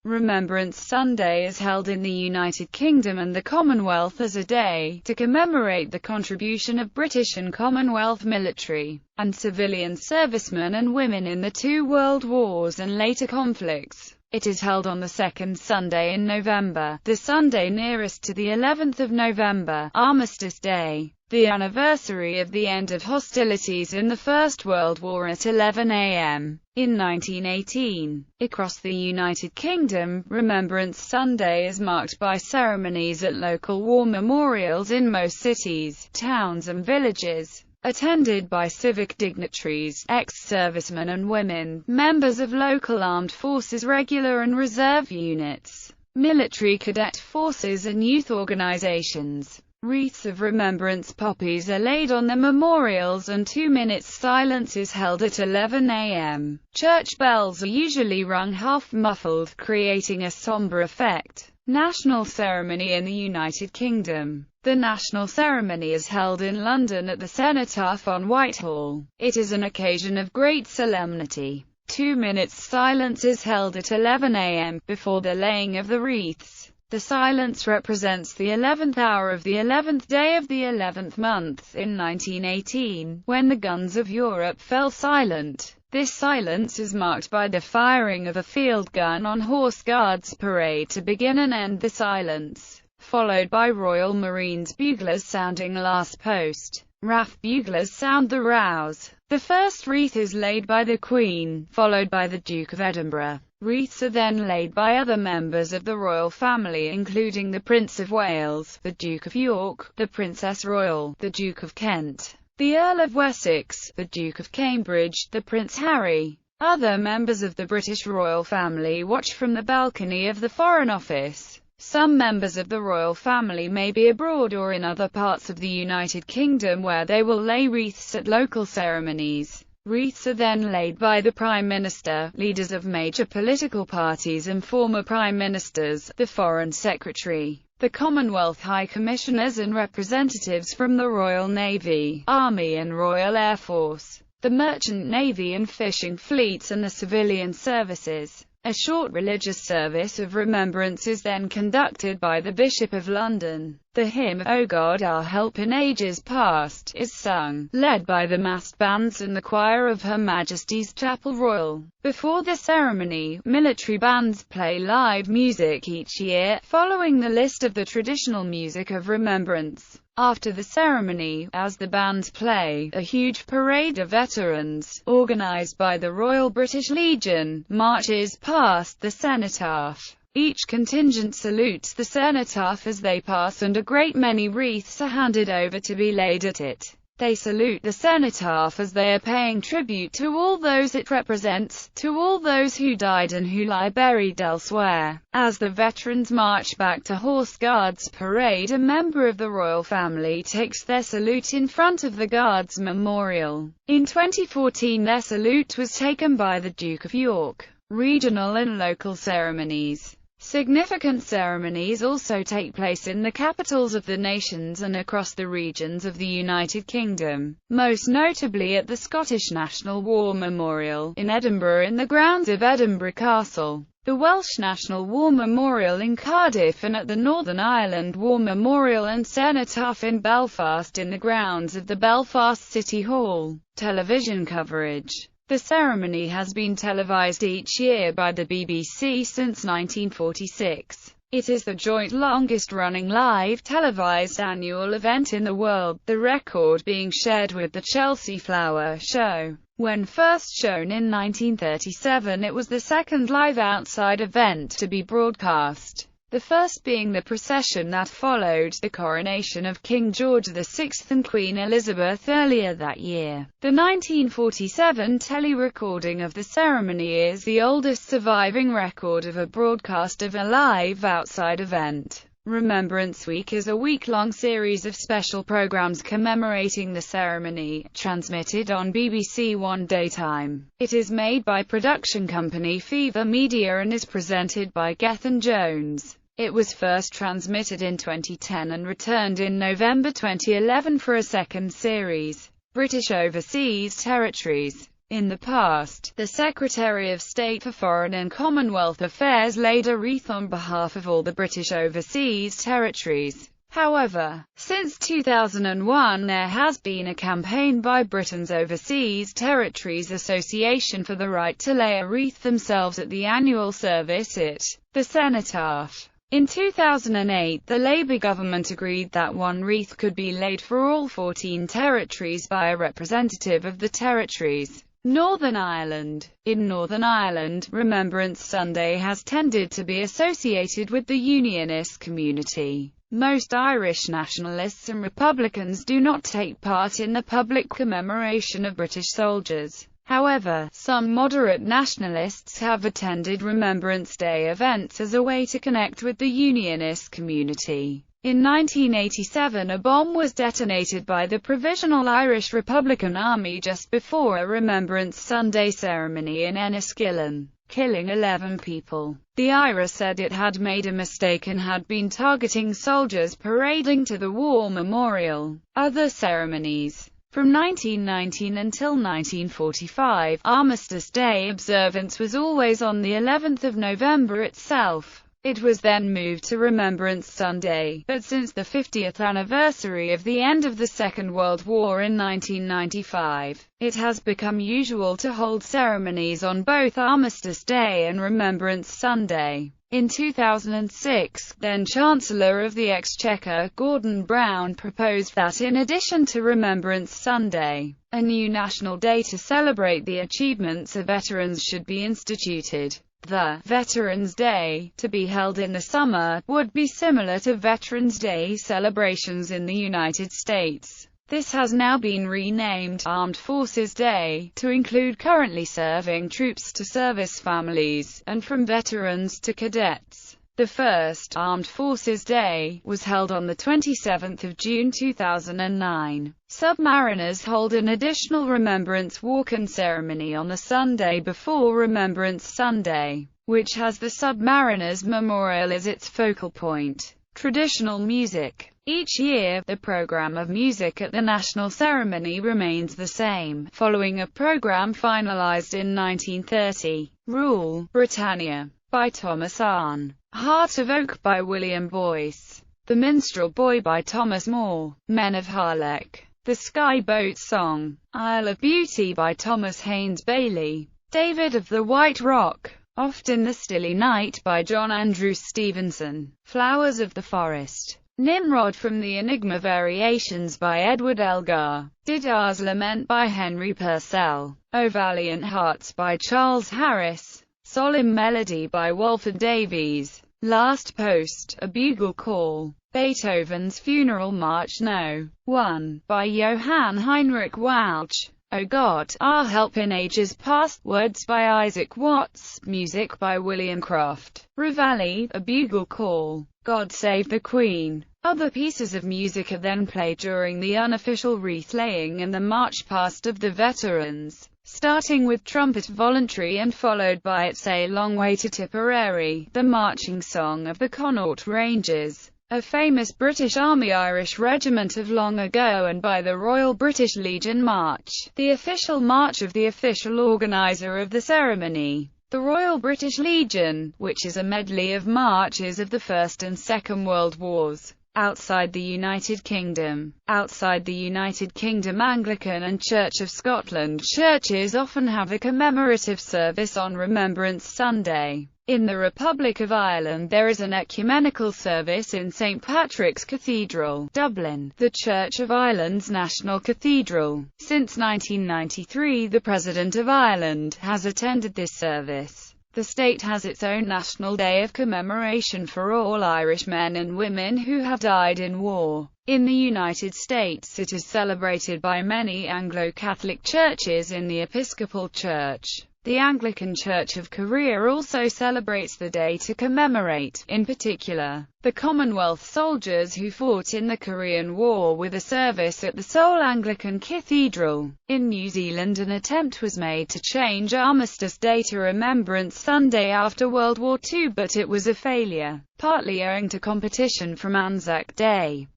Remembrance Sunday is held in the United Kingdom and the Commonwealth as a day to commemorate the contribution of British and Commonwealth military and civilian servicemen and women in the two world wars and later conflicts. It is held on the second Sunday in November, the Sunday nearest to the 11th of November, Armistice Day, the anniversary of the end of hostilities in the First World War at 11 a.m. in 1918. Across the United Kingdom, Remembrance Sunday is marked by ceremonies at local war memorials in most cities, towns and villages, attended by civic dignitaries, ex-servicemen and women, members of local armed forces regular and reserve units, military cadet forces and youth organizations. Wreaths of remembrance poppies are laid on the memorials and 2 minutes silence is held at 11 a.m. Church bells are usually rung half-muffled, creating a somber effect. National ceremony in the United Kingdom. The national ceremony is held in London at the Cenotaph on Whitehall. It is an occasion of great solemnity. 2 minutes silence is held at 11 a.m. before the laying of the wreaths. The silence represents the 11th hour of the 11th day of the 11th month in 1918, when the guns of Europe fell silent. This silence is marked by the firing of a field gun on Horse Guards Parade to begin and end the silence, followed by Royal Marines buglers sounding last post. RAF buglers sound the rouse. The first wreath is laid by the Queen, followed by the Duke of Edinburgh. Wreaths are then laid by other members of the royal family including the Prince of Wales, the Duke of York, the Princess Royal, the Duke of Kent, the Earl of Wessex, the Duke of Cambridge, the Prince Harry. Other members of the British royal family watch from the balcony of the Foreign Office. Some members of the royal family may be abroad or in other parts of the United Kingdom where they will lay wreaths at local ceremonies. Wreaths are then laid by the Prime Minister, leaders of major political parties and former Prime Ministers, the Foreign Secretary, the Commonwealth High Commissioners and representatives from the Royal Navy, Army and Royal Air Force, the Merchant Navy and fishing fleets and the civilian services. A short religious service of remembrance is then conducted by the Bishop of London. The hymn, O God Our Help in Ages Past, is sung, led by the massed bands and the choir of Her Majesty's Chapel Royal. Before the ceremony, military bands play live music each year, following the list of the traditional music of remembrance. After the ceremony, as the bands play, a huge parade of veterans, organised by the Royal British Legion, marches past the cenotaph. Each contingent salutes the cenotaph as they pass and a great many wreaths are handed over to be laid at it. They salute the cenotaph as they are paying tribute to all those it represents, to all those who died and who lie buried elsewhere. As the veterans march back to Horse Guards Parade, a member of the royal family takes their salute in front of the Guards Memorial. In 2014 their salute was taken by the Duke of York. Regional and local ceremonies. Significant ceremonies also take place in the capitals of the nations and across the regions of the United Kingdom, most notably at the Scottish National War Memorial in Edinburgh in the grounds of Edinburgh Castle, the Welsh National War Memorial in Cardiff and at the Northern Ireland War Memorial and Cenotaph in Belfast in the grounds of the Belfast City Hall. Television coverage. The ceremony has been televised each year by the BBC since 1946. It is the joint longest-running live televised annual event in the world, the record being shared with the Chelsea Flower Show. When first shown in 1937, it was the second live outside event to be broadcast. The first being the procession that followed the coronation of King George VI and Queen Elizabeth earlier that year. The 1947 tele-recording of the ceremony is the oldest surviving record of a broadcast of a live outside event. Remembrance Week is a week-long series of special programs commemorating the ceremony, transmitted on BBC One Daytime. It is made by production company Fever Media and is presented by Gethin Jones. It was first transmitted in 2010 and returned in November 2011 for a second series. British Overseas Territories. In the past, the Secretary of State for Foreign and Commonwealth Affairs laid a wreath on behalf of all the British overseas territories. However, since 2001 there has been a campaign by Britain's Overseas Territories Association for the right to lay a wreath themselves at the annual service at the cenotaph. In 2008, the Labour government agreed that one wreath could be laid for all 14 territories by a representative of the territories. Northern Ireland. In Northern Ireland, Remembrance Sunday has tended to be associated with the Unionist community. Most Irish nationalists and Republicans do not take part in the public commemoration of British soldiers. However, some moderate nationalists have attended Remembrance Day events as a way to connect with the Unionist community. In 1987, a bomb was detonated by the Provisional Irish Republican Army just before a Remembrance Sunday ceremony in Enniskillen, killing 11 people. The IRA said it had made a mistake and had been targeting soldiers parading to the war memorial. Other ceremonies. From 1919 until 1945, Armistice Day observance was always on the 11th of November itself. It was then moved to Remembrance Sunday, but since the 50th anniversary of the end of the Second World War in 1995, it has become usual to hold ceremonies on both Armistice Day and Remembrance Sunday. In 2006, then Chancellor of the Exchequer, Gordon Brown, proposed that in addition to Remembrance Sunday, a new national day to celebrate the achievements of veterans should be instituted. The Veterans Day, to be held in the summer, would be similar to Veterans Day celebrations in the United States. This has now been renamed Armed Forces Day, to include currently serving troops to service families, and from veterans to cadets. The first Armed Forces Day was held on the 27th of June 2009. Submariners hold an additional Remembrance Walk and ceremony on the Sunday before Remembrance Sunday, which has the Submariners Memorial as its focal point. Traditional music. Each year, the program of music at the national ceremony remains the same, following a program finalized in 1930. Rule, Britannia, by Thomas Arne. Heart of Oak by William Boyce. The Minstrel Boy by Thomas Moore. Men of Harlech. The Sky Boat Song. Isle of Beauty by Thomas Haynes Bailey. David of the White Rock. Oft in the Stilly Night by John Andrew Stevenson. Flowers of the Forest. Nimrod from the Enigma Variations by Edward Elgar. Didar's Lament by Henry Purcell. O Valiant Hearts by Charles Harris. Solemn Melody by Walford Davies. Last Post, A Bugle Call. Beethoven's Funeral March No. 1, by Johann Heinrich Walch. O God, Our Help in Ages Past. Words by Isaac Watts. Music by William Croft. Reveille, A Bugle Call. God Save the Queen. Other pieces of music are then played during the unofficial wreath-laying and the March Past of the Veterans, starting with Trumpet Voluntary and followed by It's a Long Way to Tipperary, the marching song of the Connaught Rangers, a famous British Army Irish regiment of long ago, and by the Royal British Legion March, the official march of the official organiser of the ceremony. The Royal British Legion, which is a medley of marches of the First and Second World Wars. Outside the United Kingdom. Outside the United Kingdom, Anglican and Church of Scotland churches often have a commemorative service on Remembrance Sunday. In the Republic of Ireland there is an ecumenical service in St Patrick's Cathedral, Dublin, the Church of Ireland's national cathedral. Since 1993 the President of Ireland has attended this service. The state has its own National Day of Commemoration for all Irish men and women who have died in war. In the United States it is celebrated by many Anglo-Catholic churches in the Episcopal Church. The Anglican Church of Korea also celebrates the day to commemorate, in particular, the Commonwealth soldiers who fought in the Korean War with a service at the Seoul Anglican Cathedral. In New Zealand an attempt was made to change Armistice Day to Remembrance Sunday after World War II, but it was a failure, partly owing to competition from Anzac Day.